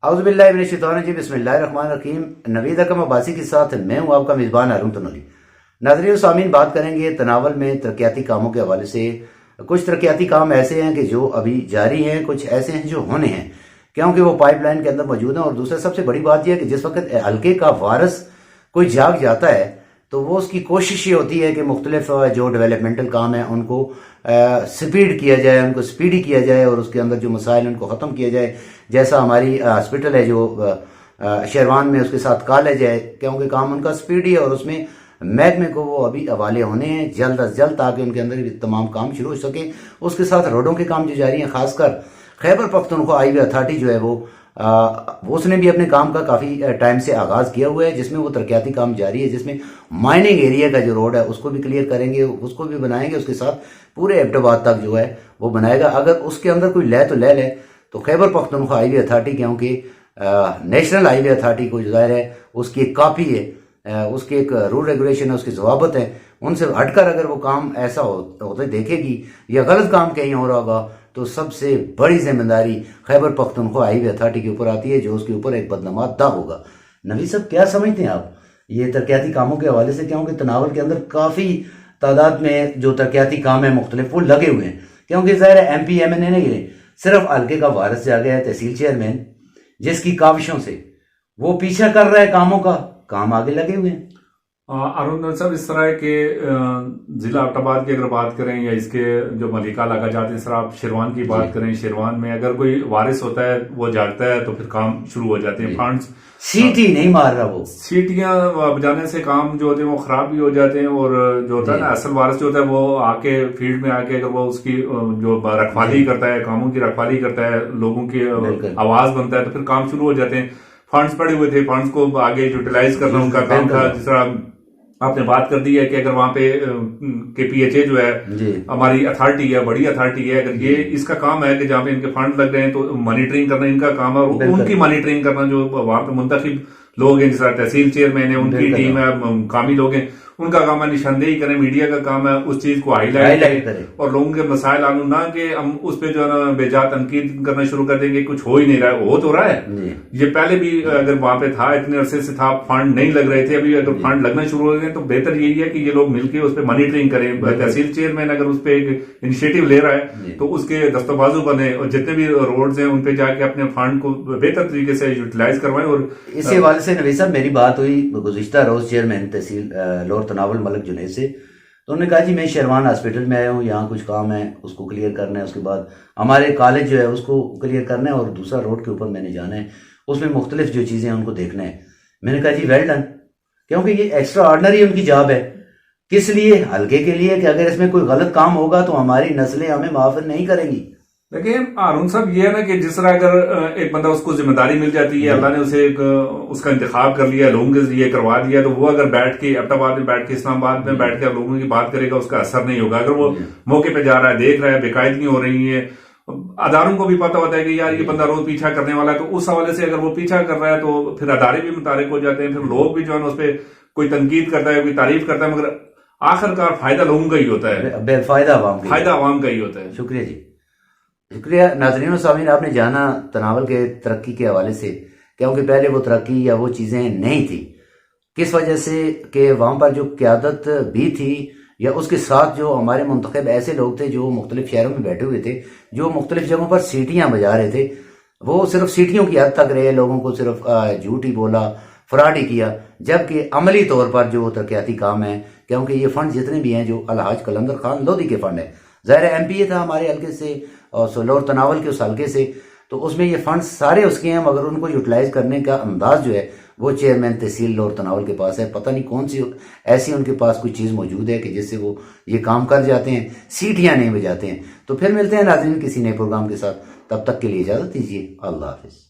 اعوذ باللہ من الشیطان الرجیم، بسم اللہ الرحمن الرحیم۔ نوید اکرم عباسی کے ساتھ میں ہوں آپ کا میزبان ہارون تنوری۔ ناظرین و سامعین، بات کریں گے تناول میں ترقیاتی کاموں کے حوالے سے۔ کچھ ترقیاتی کام ایسے ہیں کہ جو ابھی جاری ہیں، کچھ ایسے ہیں جو ہونے ہیں کیونکہ وہ پائپ لائن کے اندر موجود ہیں، اور دوسرا سب سے بڑی بات یہ ہے کہ جس وقت حلقے کا وارث کوئی جاگ جاتا ہے تو وہ اس کی کوشش یہ ہوتی ہے کہ مختلف جو ڈیولپمنٹل کام ہیں ان کو سپیڈ کیا جائے، ان کو سپیڈی کیا جائے، اور اس کے اندر جو مسائل ان کو ختم کیا جائے۔ جیسا ہماری ہاسپٹل ہے جو شیروان میں، اس کے ساتھ کالج ہے، کیونکہ کام ان کا سپیڈی ہے اور اس میں محکمے کو وہ ابھی حوالے ہونے ہیں جلد از جلد، تاکہ ان کے اندر تمام کام شروع ہو سکے۔ اس کے ساتھ روڈوں کے کام جو جاری ہیں، خاص کر خیبر پختونخوا ہائی وے اتھارٹی جو ہے وہ اس نے بھی اپنے کام کا کافی ٹائم سے آغاز کیا ہوا ہے، جس میں وہ ترقیاتی کام جاری ہے، جس میں مائننگ ایریا کا جو روڈ ہے اس کو بھی کلیئر کریں گے، اس کو بھی بنائیں گے، اس کے ساتھ پورے ایبٹ آباد تک جو ہے وہ بنائے گا۔ اگر اس کے اندر کوئی لے تو لے تو خیبر پختونخوا ہائی وے اتھارٹی، کیونکہ نیشنل ہائی وے اتھارٹی کو جو ظاہر ہے اس کی ایک کاپی ہے، اس کے ایک رول ریگولیشن ہے، اس کے ضوابط ہیں، ان سے ہٹ کر اگر وہ کام ایسا ہوتے دیکھے گی یا غلط کام کہیں ہو رہا ہوگا تو سب سے بڑی ذمہ داری خیبر پختونخوا ہائی وے اتھارٹی کے اوپر آتی ہے، جو اس کے اوپر ایک بدنما داغ ہوگا۔ نبی صاحب، کیا سمجھتے ہیں آپ یہ ترقیاتی کاموں کے حوالے سے؟ کیونکہ تناول کے اندر کافی تعداد میں جو ترقیاتی کام ہیں مختلف وہ لگے ہوئے ہیں، کیونکہ ظاہر ہے ایم پی ایم این اے نہیں ہے، صرف حلقے کا وارث جا گیا ہے تحصیل چیئرمین، جس کی کاوشوں سے وہ پیچھا کر رہا ہے کاموں کا، کام آگے لگے ہوئے ہیں۔ ارون صاحب، اس طرح ہے کہ ضلع ایبٹ آباد کی اگر بات کریں یا اس کے جو ملکہ علاقہ جاتے ہیں، سر آپ شیروان کی بات کریں، شیروان میں اگر کوئی وارث ہوتا ہے، وہ جاگتا ہے تو پھر کام شروع ہو جاتے ہیں۔ فنڈز سیٹی نہیں مار رہا، وہ سیٹیاں بجانے سے کام جو ہوتے ہیں وہ خراب بھی ہو جاتے ہیں، اور جو ہوتا ہے نا اصل وارث جو ہوتا ہے وہ آ کے فیلڈ میں آ کے اگر وہ اس کی جو رکھوالی کرتا ہے، کاموں کی رکھوالی کرتا ہے، لوگوں کی آواز بنتا ہے، تو پھر کام شروع ہو جاتے ہیں۔ فنڈز پڑے ہوئے تھے، فنڈز کو آگے یوٹیلائز کرنا ان کا کام تھا۔ جس طرح آپ نے بات کر دی ہے کہ اگر وہاں پہ کے پی ایچ اے جو ہے ہماری اتھارٹی ہے، بڑی اتھارٹی ہے، اگر یہ اس کا کام ہے کہ جہاں پہ ان کے فنڈ لگ رہے ہیں تو مانیٹرنگ کرنا ان کا کام ہے، اور ان کی مانیٹرنگ کرنا جو وہاں پہ منتخب لوگ ہیں، جس طرح تحصیل چیئرمین ہے، ان کی ٹیم ہے، مقامی لوگ ہیں، ان کا کام ہے نشاندہی کریں، میڈیا کا کام ہے اس چیز کو ہائی لائٹ کریں، اور لوگوں کے مسائل آلو نہ کہ ہم اس پہ جو ہے نا بے جا تنقید کرنا شروع کر دیں گے، کچھ ہو ہی نہیں رہا ہے۔ ہو تو رہا ہے، یہ پہلے بھی اگر وہاں پہ تھا، اتنے عرصے سے تھا، فنڈ نہیں لگ رہے تھے، ابھی اگر فنڈ لگنا شروع ہو گئے تو بہتر یہی ہے کہ یہ لوگ مل کے اس پہ مانیٹرنگ کریں۔ تحصیل چیئرمین اگر اس پہ ایک انیشیٹو لے رہا ہے تو اس کے دست و بازو بنے، اور جتنے بھی روڈز ہیں ان پہ جا کے اپنے فنڈ کو بہتر طریقے سے یوٹیلائز کروائیں۔ اور اس حوالے سے نوید صاحب، میری بات ہوئی گزشتہ روز چیئرمین تحصیل لوور تناول ملک جنید سے، تو انہوں نے کہا جی میں شیروان ہاسپٹل میں آیا ہوں، یہاں کچھ کام ہے اس کو کلیئر کرنا ہے، اس کے بعد ہمارے کالج جو ہے اس کو کلیئر کرنا ہے، اور دوسرا روڈ کے اوپر میں نے جانا ہے، اس میں مختلف جو چیزیں ہیں ان کو دیکھنا ہے۔ میں نے کہا جی ویل ڈن، کیونکہ یہ ایکسٹرا آرڈنری ان کی جاب ہے۔ کس لیے؟ حلقے کے لیے، کہ اگر اس میں کوئی غلط کام ہوگا تو ہماری نسلیں ہمیں معاف نہیں کریں گی۔ دیکھیں ہارون صاحب، یہ ہے نا کہ جس طرح اگر ایک بندہ اس کو ذمہ داری مل جاتی ہے، اللہ نے اسے اس کا انتخاب کر لیا، لوگوں کے ذریعے کروا دیا، تو وہ اگر بیٹھ کے ایبٹ آباد میں بیٹھ کے، اسلام آباد میں بیٹھ کے لوگوں کی بات کرے گا، اس کا اثر نہیں ہوگا۔ اگر وہ موقع پہ جا رہا ہے، دیکھ رہا ہے بے قاعدگی ہو رہی ہے، اداروں کو بھی پتہ ہوتا ہے کہ یار یہ بندہ روز پیچھا کرنے والا ہے، تو اس حوالے سے اگر وہ پیچھا کر رہا ہے تو پھر ادارے بھی متحرک ہو جاتے ہیں، پھر لوگ بھی جو ہے نا اس پہ کوئی تنقید کرتا ہے، کوئی تعریف کرتا ہے، مگر آخر کار فائدہ لوگوں کا ہی ہوتا ہے، فائدہ عوام کا ہی ہوتا ہے۔ شکریہ جی، شکریہ۔ ناظرین و سامعین، آپ نے جانا تناول کے ترقی کے حوالے سے، کیونکہ پہلے وہ ترقی یا وہ چیزیں نہیں تھی، کس وجہ سے کہ وہاں پر جو قیادت بھی تھی یا اس کے ساتھ جو ہمارے منتخب ایسے لوگ تھے جو مختلف شہروں میں بیٹھے ہوئے تھے، جو مختلف جگہوں پر سیٹیاں بجا رہے تھے، وہ صرف سیٹیوں کی حد تک رہے، لوگوں کو صرف جھوٹ ہی بولا، فراڈ ہی کیا، جبکہ عملی طور پر جو ترقیاتی کام ہیں، کیونکہ یہ فنڈ جتنے بھی ہیں جو الحاج قلندر خان لودھی کے فنڈ ہے، ظاہر ایم پی اے تھا ہمارے حلقے سے اور لوور تناول کے اس حلقے سے، تو اس میں یہ فنڈز سارے اس کے ہیں، مگر ان کو یوٹیلائز کرنے کا انداز جو ہے وہ چیئرمین تحصیل لوور تناول کے پاس ہے۔ پتہ نہیں کون سی ایسی ان کے پاس کوئی چیز موجود ہے کہ جس سے وہ یہ کام کر جاتے ہیں، سیٹیاں نہیں بجاتے ہیں۔ تو پھر ملتے ہیں ناظرین کسی نئے پروگرام کے ساتھ، تب تک کے لیے اجازت دیجیے، اللہ حافظ۔